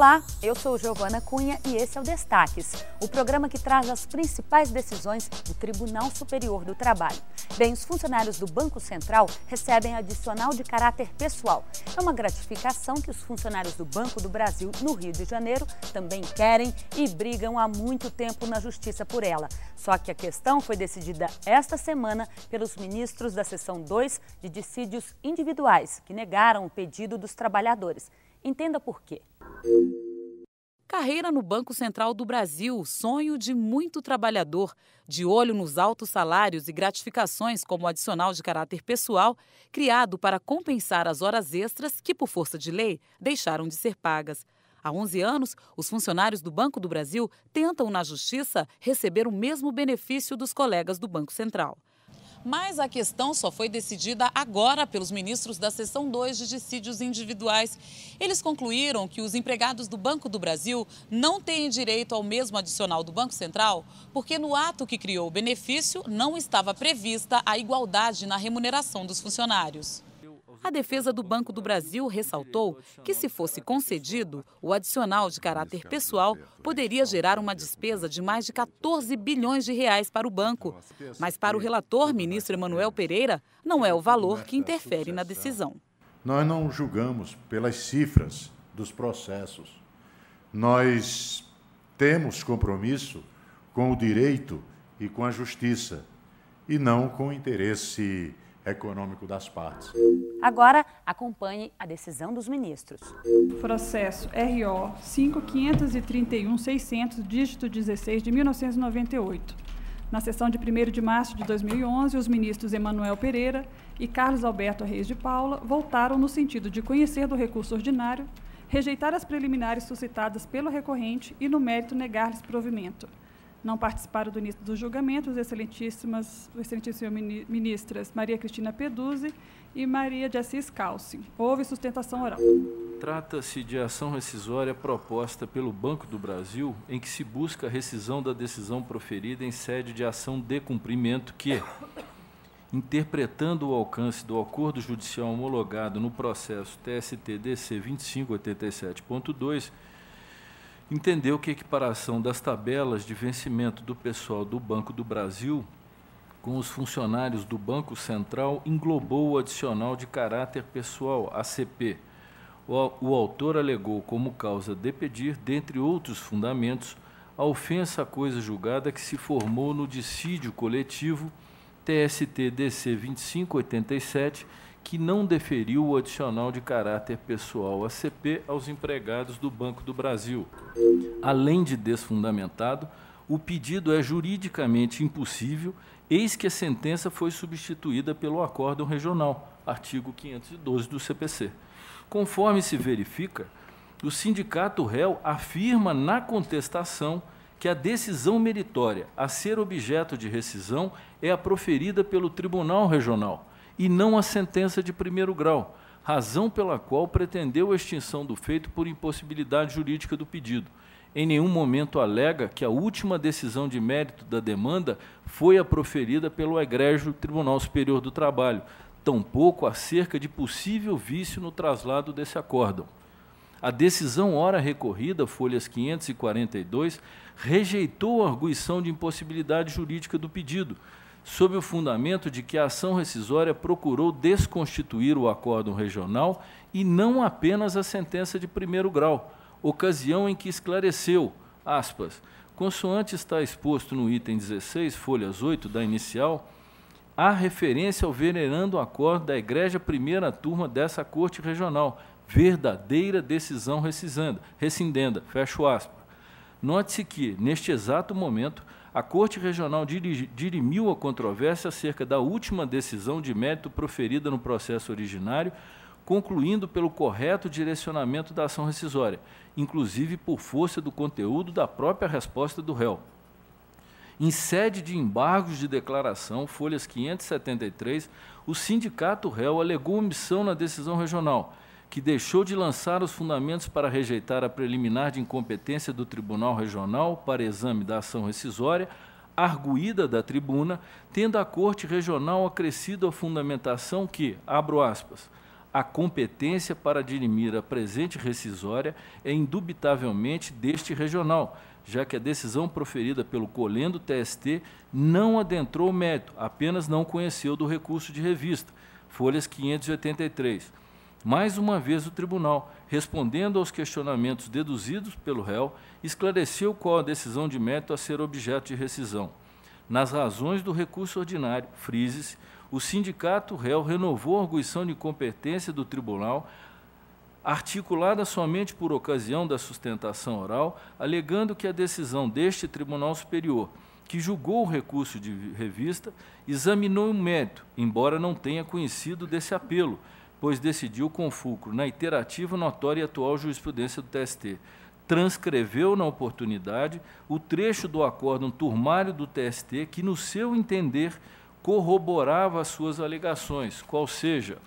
Olá, eu sou Giovana Cunha e esse é o Destaques, o programa que traz as principais decisões do Tribunal Superior do Trabalho. Bem, os funcionários do Banco Central recebem adicional de caráter pessoal. É uma gratificação que os funcionários do Banco do Brasil, no Rio de Janeiro, também querem e brigam há muito tempo na Justiça por ela. Só que a questão foi decidida esta semana pelos ministros da Seção 2 de Dissídios Individuais, que negaram o pedido dos trabalhadores. Entenda por quê. Carreira no Banco Central do Brasil, sonho de muito trabalhador, de olho nos altos salários e gratificações como adicional de caráter pessoal, criado para compensar as horas extras que, por força de lei, deixaram de ser pagas. Há 11 anos, os funcionários do Banco do Brasil tentam, na Justiça, receber o mesmo benefício dos colegas do Banco Central. Mas a questão só foi decidida agora pelos ministros da Seção 2 de Dissídios Individuais. Eles concluíram que os empregados do Banco do Brasil não têm direito ao mesmo adicional do Banco Central, porque no ato que criou o benefício não estava prevista a igualdade na remuneração dos funcionários. A defesa do Banco do Brasil ressaltou que, se fosse concedido, o adicional de caráter pessoal poderia gerar uma despesa de mais de 14 bilhões de reais para o banco. Mas para o relator, ministro Emanuel Pereira, não é o valor que interfere na decisão. Nós não julgamos pelas cifras dos processos. Nós temos compromisso com o direito e com a justiça, e não com o interesse econômico das partes. Agora, acompanhe a decisão dos ministros. Processo RO 5.531.600, dígito 16, de 1998. Na sessão de 1º de março de 2011, os ministros Emanuel Pereira e Carlos Alberto Reis de Paula votaram no sentido de conhecer do recurso ordinário, rejeitar as preliminares suscitadas pelo recorrente e, no mérito, negar-lhes provimento. Não participaram do início do julgamento as excelentíssimas ministras Maria Cristina Peduzzi e Maria de Assis Calci. Houve sustentação oral. Trata-se de ação rescisória proposta pelo Banco do Brasil, em que se busca a rescisão da decisão proferida em sede de ação de cumprimento que, interpretando o alcance do acordo judicial homologado no processo TST-DC 2587.2, entendeu que a equiparação das tabelas de vencimento do pessoal do Banco do Brasil com os funcionários do Banco Central englobou o adicional de caráter pessoal, ACP. O autor alegou como causa de pedir, dentre outros fundamentos, a ofensa à coisa julgada que se formou no dissídio coletivo TST-DC 2587, que não deferiu o adicional de caráter pessoal ACP aos empregados do Banco do Brasil. Além de desfundamentado, o pedido é juridicamente impossível, eis que a sentença foi substituída pelo acórdão regional, artigo 512 do CPC. Conforme se verifica, o sindicato réu afirma na contestação que a decisão meritória a ser objeto de rescisão é a proferida pelo Tribunal Regional, e não a sentença de 1º grau, razão pela qual pretendeu a extinção do feito por impossibilidade jurídica do pedido. Em nenhum momento alega que a última decisão de mérito da demanda foi a proferida pelo egrégio Tribunal Superior do Trabalho, tampouco acerca de possível vício no traslado desse acórdão. A decisão ora recorrida, folhas 542, rejeitou a arguição de impossibilidade jurídica do pedido, sob o fundamento de que a ação rescisória procurou desconstituir o acórdão regional e não apenas a sentença de 1º grau, ocasião em que esclareceu, aspas, consoante está exposto no item 16, folhas 8 da inicial, há referência ao venerando acórdão da egrégia 1ª turma dessa Corte Regional, verdadeira decisão rescindenda, fecho aspas. Note-se que, neste exato momento, a Corte Regional dirimiu a controvérsia acerca da última decisão de mérito proferida no processo originário, concluindo pelo correto direcionamento da ação rescisória, inclusive por força do conteúdo da própria resposta do réu. Em sede de embargos de declaração, folhas 573, o sindicato réu alegou omissão na decisão regional, que deixou de lançar os fundamentos para rejeitar a preliminar de incompetência do Tribunal Regional para exame da ação rescisória, arguída da tribuna, tendo a Corte Regional acrescido a fundamentação que, abro aspas, a competência para dirimir a presente rescisória é indubitavelmente deste regional, já que a decisão proferida pelo colendo TST não adentrou o mérito, apenas não conheceu do recurso de revista, folhas 583. Mais uma vez, o tribunal, respondendo aos questionamentos deduzidos pelo réu, esclareceu qual a decisão de mérito a ser objeto de rescisão. Nas razões do recurso ordinário, frise-se, o sindicato réu renovou a arguição de incompetência do tribunal, articulada somente por ocasião da sustentação oral, alegando que a decisão deste Tribunal Superior, que julgou o recurso de revista, examinou o mérito, embora não tenha conhecido desse apelo, pois decidiu com fulcro na iterativa, notória e atual jurisprudência do TST. Transcreveu na oportunidade o trecho do acórdão turmário do TST que, no seu entender, corroborava as suas alegações, qual seja,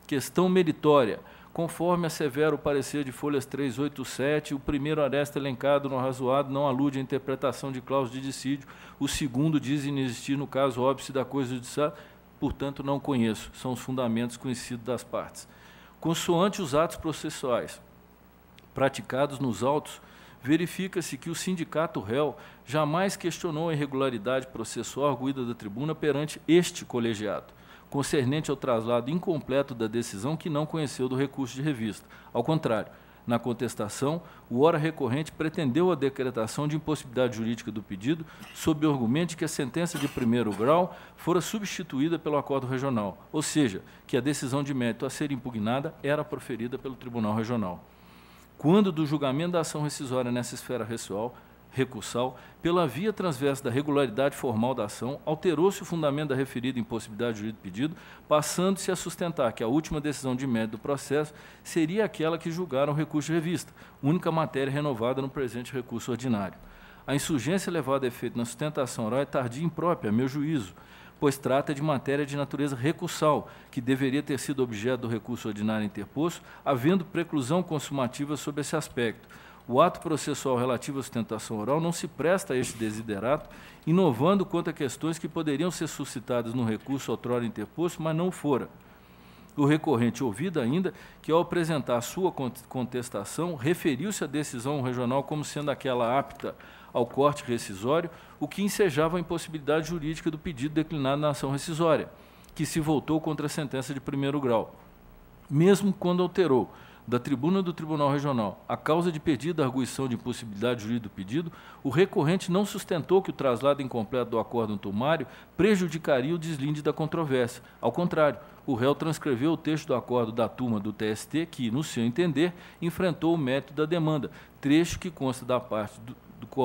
questão meritória, conforme assevera o parecer de folhas 387, o primeiro aresta elencado no arrazoado não alude à interpretação de cláusula de dissídio, o segundo diz inexistir no caso óbice da coisa judicial, portanto não conheço, são os fundamentos conhecidos das partes. Consoante os atos processuais praticados nos autos, verifica-se que o sindicato réu jamais questionou a irregularidade processual arguída da tribuna perante este colegiado, concernente ao traslado incompleto da decisão que não conheceu do recurso de revista. Ao contrário, na contestação, o ora recorrente pretendeu a decretação de impossibilidade jurídica do pedido sob o argumento de que a sentença de primeiro grau fora substituída pelo acordo regional, ou seja, que a decisão de mérito a ser impugnada era proferida pelo Tribunal Regional. Quando do julgamento da ação rescisória nessa esfera recursal, pela via transversa da regularidade formal da ação, alterou-se o fundamento da referida impossibilidade jurídica do pedido, passando-se a sustentar que a última decisão de mérito do processo seria aquela que julgaram o recurso de revista, única matéria renovada no presente recurso ordinário. A insurgência levada a efeito na sustentação oral é tardia e imprópria, a meu juízo, pois trata de matéria de natureza recursal, que deveria ter sido objeto do recurso ordinário interposto, havendo preclusão consumativa sobre esse aspecto. O ato processual relativo à sustentação oral não se presta a este desiderato, inovando quanto a questões que poderiam ser suscitadas no recurso outrora interposto, mas não fora. O recorrente, ouvido ainda, que ao apresentar a sua contestação, referiu-se à decisão regional como sendo aquela apta ao corte rescisório, o que ensejava a impossibilidade jurídica do pedido declinado na ação rescisória, que se voltou contra a sentença de primeiro grau. Mesmo quando alterou da tribuna do Tribunal Regional a causa de pedido da arguição de impossibilidade jurídica do pedido, o recorrente não sustentou que o traslado incompleto do acórdão turmário prejudicaria o deslinde da controvérsia. Ao contrário, o réu transcreveu o texto do acordo da turma do TST que, no seu entender, enfrentou o mérito da demanda, trecho que consta da parte do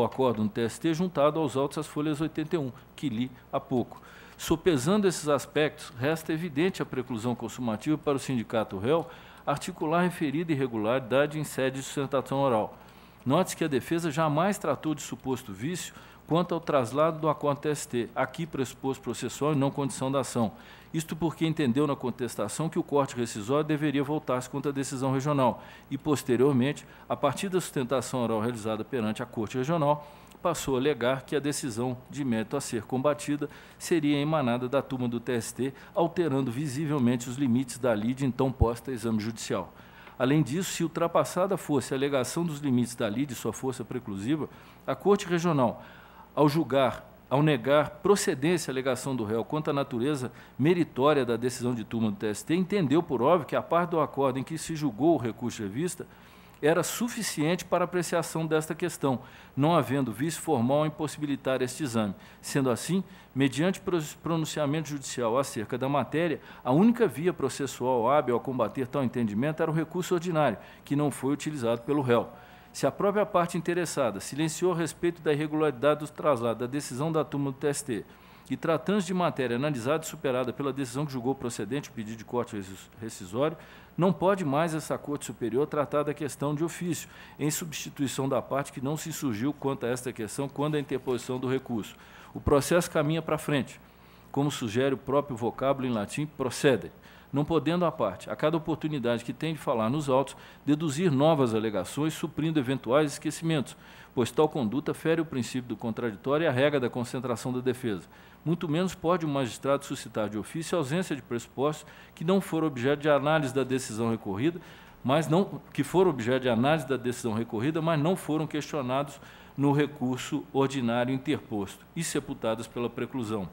acórdão do TST juntado aos autos às folhas 81, que li há pouco. Sopesando esses aspectos, resta evidente a preclusão consumativa para o sindicato réu articular a referida irregularidade em sede de sustentação oral. Note-se que a defesa jamais tratou de suposto vício quanto ao traslado do acordo TST, aqui pressuposto processual e não condição da ação. Isto porque entendeu na contestação que o corte rescisório deveria voltar-se contra a decisão regional e, posteriormente, a partir da sustentação oral realizada perante a Corte Regional, passou a alegar que a decisão de mérito a ser combatida seria emanada da turma do TST, alterando visivelmente os limites da lide então posta a exame judicial. Além disso, se ultrapassada fosse a alegação dos limites da lide e sua força preclusiva, a Corte Regional, ao negar procedência à alegação do réu quanto à natureza meritória da decisão de turma do TST, entendeu por óbvio que a parte do acordo em que se julgou o recurso de revista era suficiente para apreciação desta questão, não havendo vício formal a impossibilitar este exame. Sendo assim, mediante pronunciamento judicial acerca da matéria, a única via processual hábil a combater tal entendimento era o recurso ordinário, que não foi utilizado pelo réu. Se a própria parte interessada silenciou a respeito da irregularidade do traslado da decisão da turma do TST e, tratando-se de matéria analisada e superada pela decisão que julgou procedente o pedido de corte rescisório, não pode mais essa Corte Superior tratar da questão de ofício, em substituição da parte que não se insurgiu quanto a esta questão quando a interposição do recurso. O processo caminha para frente, como sugere o próprio vocábulo em latim procede. não podendo a parte, a cada oportunidade que tem de falar nos autos, deduzir novas alegações, suprindo eventuais esquecimentos, pois tal conduta fere o princípio do contraditório e a regra da concentração da defesa. Muito menos pode o magistrado suscitar de ofício a ausência de pressupostos que não foram objeto de análise da decisão recorrida, mas não foram questionados no recurso ordinário interposto e sepultadas pela preclusão.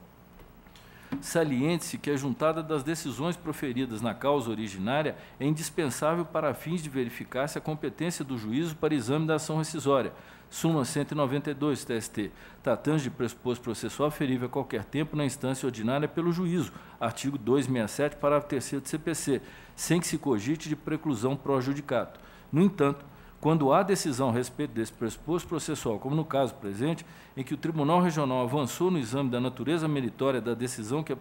Saliente-se que a juntada das decisões proferidas na causa originária é indispensável para fins de verificar-se a competência do juízo para exame da ação rescisória. Súmula 192, TST, tratando de pressuposto processual ferível a qualquer tempo na instância ordinária pelo juízo, artigo 267, parágrafo 3º do CPC, sem que se cogite de preclusão pró judicato. No entanto, quando há decisão a respeito desse pressuposto processual, como no caso presente, em que o Tribunal Regional avançou no exame da natureza meritória da decisão que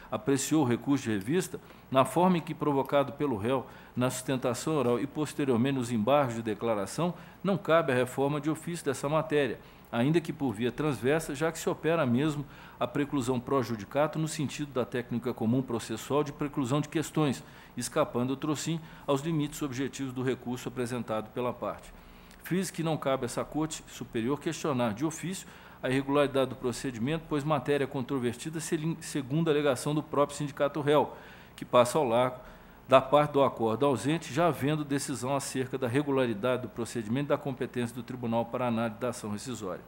apreciou o recurso de revista, na forma em que provocado pelo réu na sustentação oral e posteriormente nos embargos de declaração, não cabe a reforma de ofício dessa matéria, ainda que por via transversa, já que se opera mesmo a preclusão pró judicato no sentido da técnica comum processual de preclusão de questões, escapando, outrossim, aos limites objetivos do recurso apresentado pela parte. Fiz que não cabe a essa Corte Superior questionar de ofício a irregularidade do procedimento, pois matéria controvertida segundo a alegação do próprio sindicato réu, que passa ao largo da parte do acordo ausente, já havendo decisão acerca da regularidade do procedimento e da competência do Tribunal para análise da ação rescisória.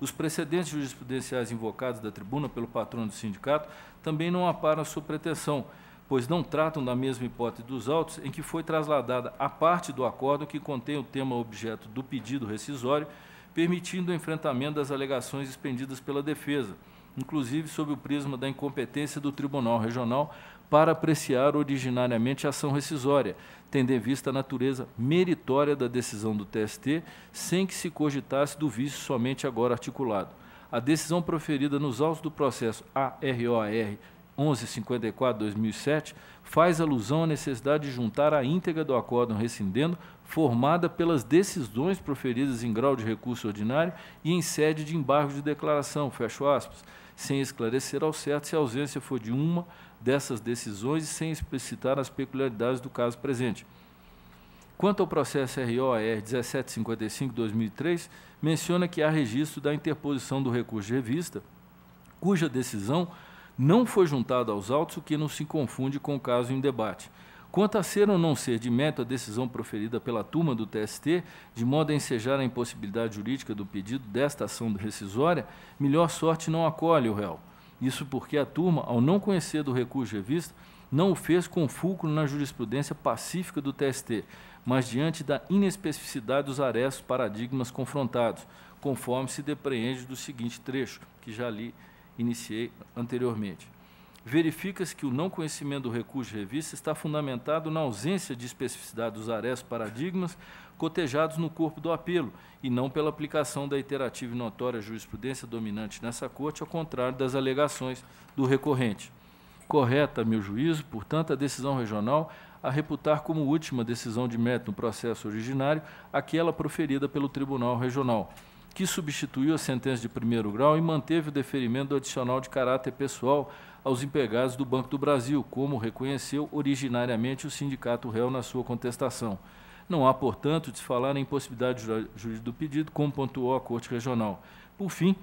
Os precedentes jurisprudenciais invocados da tribuna pelo patrono do sindicato também não aparam a sua pretensão, pois não tratam da mesma hipótese dos autos em que foi trasladada a parte do acordo que contém o tema objeto do pedido rescisório, permitindo o enfrentamento das alegações expendidas pela defesa, inclusive sob o prisma da incompetência do Tribunal Regional para apreciar originariamente a ação rescisória, tendo em vista a natureza meritória da decisão do TST, sem que se cogitasse do vício somente agora articulado. A decisão proferida nos autos do processo AROAR 1154/2007 faz alusão à necessidade de juntar a íntegra do acórdão rescindendo, formada pelas decisões proferidas em grau de recurso ordinário e em sede de embargo de declaração, fecho aspas, sem esclarecer ao certo se a ausência for de uma dessas decisões e sem explicitar as peculiaridades do caso presente. Quanto ao processo ROAR 1755/2003, menciona que há registro da interposição do recurso de revista, cuja decisão não foi juntada aos autos, o que não se confunde com o caso em debate. Quanto a ser ou não ser de mérito a decisão proferida pela turma do TST, de modo a ensejar a impossibilidade jurídica do pedido desta ação rescisória, melhor sorte não acolhe o réu. Isso porque a turma, ao não conhecer do recurso de revista, não o fez com fulcro na jurisprudência pacífica do TST, mas diante da inespecificidade dos arestos paradigmas confrontados, conforme se depreende do seguinte trecho, que já li iniciei anteriormente. Verifica-se que o não conhecimento do recurso de revista está fundamentado na ausência de especificidade dos arestos paradigmas cotejados no corpo do apelo e não pela aplicação da iterativa e notória jurisprudência dominante nessa Corte, ao contrário das alegações do recorrente. Correta, a meu juízo, portanto, a decisão regional a reputar como última decisão de mérito no processo originário aquela proferida pelo Tribunal Regional, que substituiu a sentença de primeiro grau e manteve o deferimento do adicional de caráter pessoal aos empregados do Banco do Brasil, como reconheceu originariamente o sindicato réu na sua contestação. Não há, portanto, de se falar em impossibilidade jurídica do pedido, como pontuou a Corte Regional. Por fim,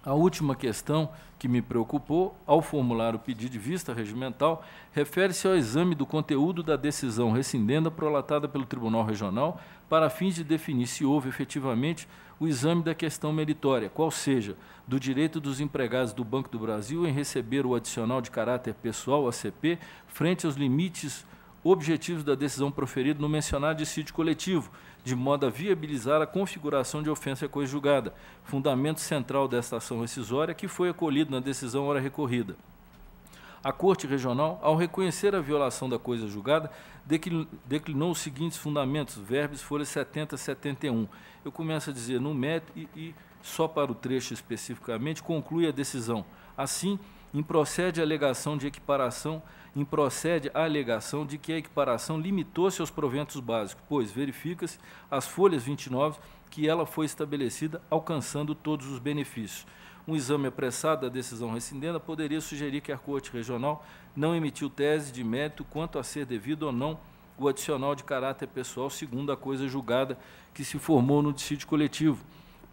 a última questão que me preocupou ao formular o pedido de vista regimental refere-se ao exame do conteúdo da decisão rescindenda prolatada pelo Tribunal Regional para fins de definir se houve efetivamente o exame da questão meritória, qual seja, do direito dos empregados do Banco do Brasil em receber o adicional de caráter pessoal, ACP, frente aos limites objetivos da decisão proferida no mencionado dissídio coletivo, de modo a viabilizar a configuração de ofensa coisa-julgada, fundamento central desta ação rescisória que foi acolhido na decisão ora recorrida. A Corte Regional, ao reconhecer a violação da coisa julgada, declinou os seguintes fundamentos, verbos, folha 70 a 71. Eu começo a dizer no mérito e só para o trecho especificamente, conclui a decisão. Assim, improcede a alegação de equiparação, improcede a alegação de que a equiparação limitou-se aos proventos básicos, pois verifica-se as folhas 29 que ela foi estabelecida alcançando todos os benefícios. um exame apressado da decisão rescindenda poderia sugerir que a Corte Regional não emitiu tese de mérito quanto a ser devido ou não o adicional de caráter pessoal segundo a coisa julgada que se formou no dissídio coletivo,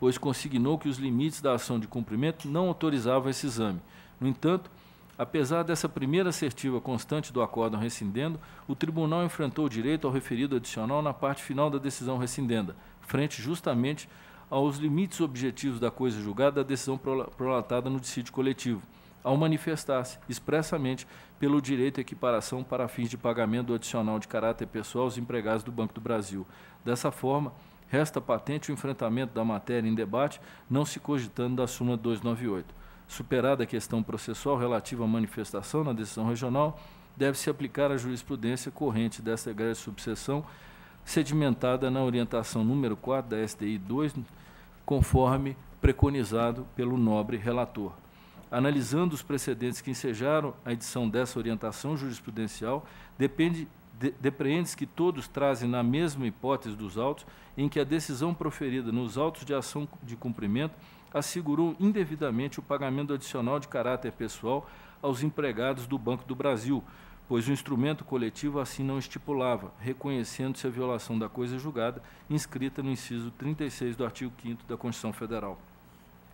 pois consignou que os limites da ação de cumprimento não autorizavam esse exame. No entanto, apesar dessa primeira assertiva constante do acórdão rescindendo, o tribunal enfrentou o direito ao referido adicional na parte final da decisão rescindenda, frente justamente aos limites objetivos da coisa julgada da decisão prolatada no dissídio coletivo, ao manifestar-se expressamente pelo direito à equiparação para fins de pagamento do adicional de caráter pessoal aos empregados do Banco do Brasil. Dessa forma, resta patente o enfrentamento da matéria em debate, não se cogitando da súmula 298. Superada a questão processual relativa à manifestação na decisão regional, deve-se aplicar a jurisprudência corrente desta egrégia subseção, sedimentada na orientação número 4 da STI 2, conforme preconizado pelo nobre relator. Analisando os precedentes que ensejaram a edição dessa orientação jurisprudencial, depreende-se que todos trazem na mesma hipótese dos autos, em que a decisão proferida nos autos de ação de cumprimento assegurou indevidamente o pagamento adicional de caráter pessoal aos empregados do Banco do Brasil, pois o instrumento coletivo assim não estipulava, reconhecendo-se a violação da coisa julgada, inscrita no inciso 36 do artigo 5º da Constituição Federal.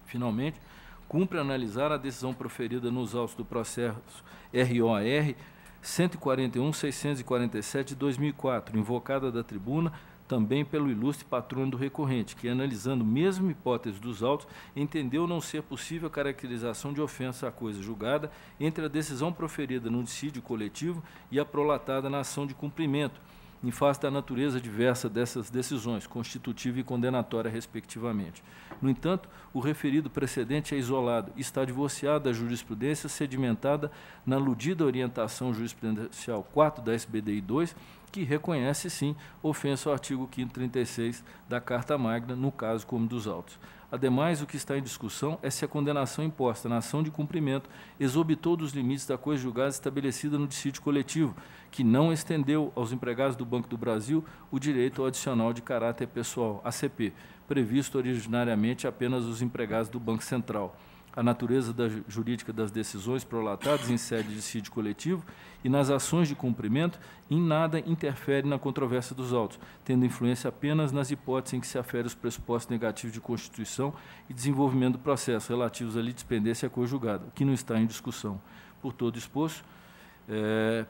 Finalmente, cumpre analisar a decisão proferida nos autos do processo ROAR 141.647 de 2004, invocada da tribuna também pelo ilustre patrono do recorrente, que, analisando a mesma hipótese dos autos, entendeu não ser possível a caracterização de ofensa à coisa julgada entre a decisão proferida no dissídio coletivo e a prolatada na ação de cumprimento, em face da natureza diversa dessas decisões, constitutiva e condenatória, respectivamente. No entanto, o referido precedente é isolado e está divorciado da jurisprudência sedimentada na aludida orientação jurisprudencial 4 da SBDI 2, que reconhece, sim, ofensa ao artigo 5º 36 da Carta Magna, no caso como dos autos. Ademais, o que está em discussão é se a condenação imposta na ação de cumprimento exorbitou dos limites da coisa julgada estabelecida no dissídio coletivo, que não estendeu aos empregados do Banco do Brasil o direito ao adicional de caráter pessoal, ACP, previsto originariamente apenas aos empregados do Banco Central. A natureza jurídica das decisões prolatadas em sede de dissídio coletivo e nas ações de cumprimento em nada interfere na controvérsia dos autos, tendo influência apenas nas hipóteses em que se afere os pressupostos negativos de constituição e desenvolvimento do processo relativos à litispendência e à coisa julgada, que não está em discussão. Por todo exposto,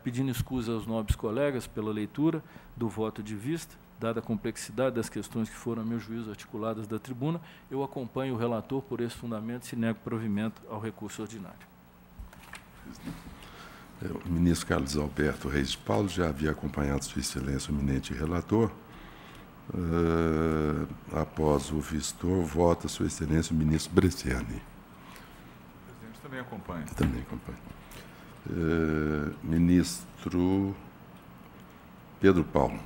pedindo escusa aos nobres colegas pela leitura do voto de vista, dada a complexidade das questões que foram, a meu juízo, articuladas da tribuna, eu acompanho o relator por esse fundamento e se nego provimento ao recurso ordinário. O ministro Carlos Alberto Reis de Paulo já havia acompanhado Sua Excelência, o eminente relator. Após o vistor, vota Sua Excelência, o ministro Bresciani. O presidente também acompanha. Também acompanha. Ministro Pedro Paulo.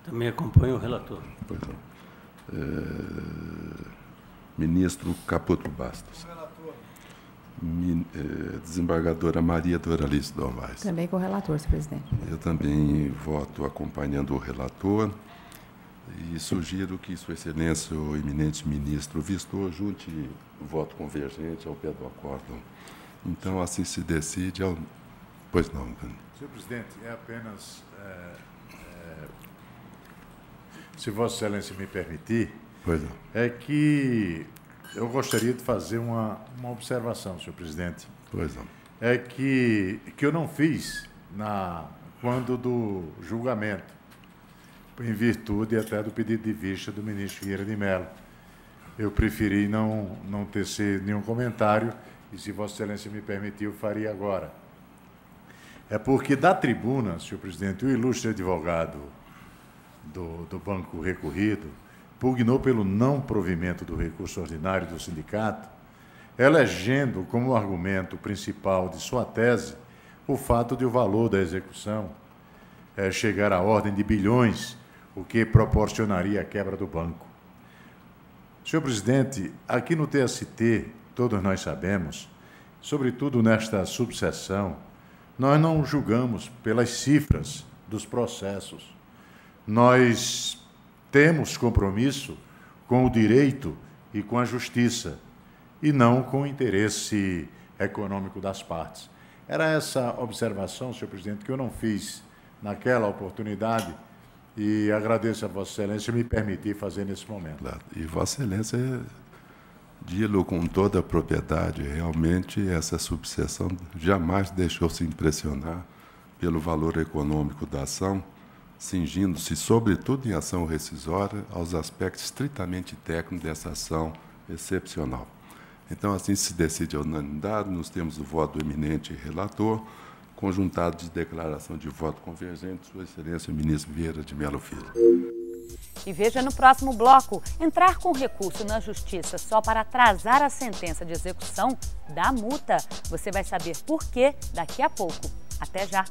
Também acompanho o relator. Pois não. Ministro Caputo Bastos. Desembargadora Maria Doralice Novaes. Também com o relator, senhor presidente. Eu também voto acompanhando o relator e sugiro que Sua Excelência, o eminente ministro vistor, junte o voto convergente ao pé do acórdão. Então, assim se decide. Pois não, Dani. Senhor presidente, é apenas... se Vossa Excelência me permitir, pois não. É que eu gostaria de fazer uma observação, senhor presidente. Pois não. É que eu não fiz quando do julgamento, em virtude até do pedido de vista do ministro Vieira de Mello. Eu preferi não tecer nenhum comentário, e se Vossa Excelência me permitir, eu faria agora. É porque da tribuna, senhor presidente, o ilustre advogado do banco recorrido pugnou pelo não provimento do recurso ordinário do sindicato, elegendo como argumento principal de sua tese o fato de o valor da execução chegar à ordem de bilhões, o que proporcionaria a quebra do banco. Senhor presidente, aqui no TST, todos nós sabemos, sobretudo nesta subseção, nós não julgamos pelas cifras dos processos. Nós temos compromisso com o direito e com a justiça. e não com o interesse econômico das partes. Era essa observação, senhor presidente, que eu não fiz naquela oportunidade e agradeço a Vossa Excelência me permitir fazer nesse momento. Claro. E Vossa Excelência, dilo com toda a propriedade, realmente essa subseção jamais deixou-se impressionar pelo valor econômico da ação, cingindo-se, sobretudo em ação rescisória, aos aspectos estritamente técnicos dessa ação excepcional. Então, assim se decide a unanimidade, nós temos o voto do eminente relator, conjuntado de declaração de voto convergente, Sua Excelência, ministro Vieira de Mello Filho. E veja no próximo bloco, entrar com recurso na Justiça só para atrasar a sentença de execução dá multa. Você vai saber por quê daqui a pouco. Até já!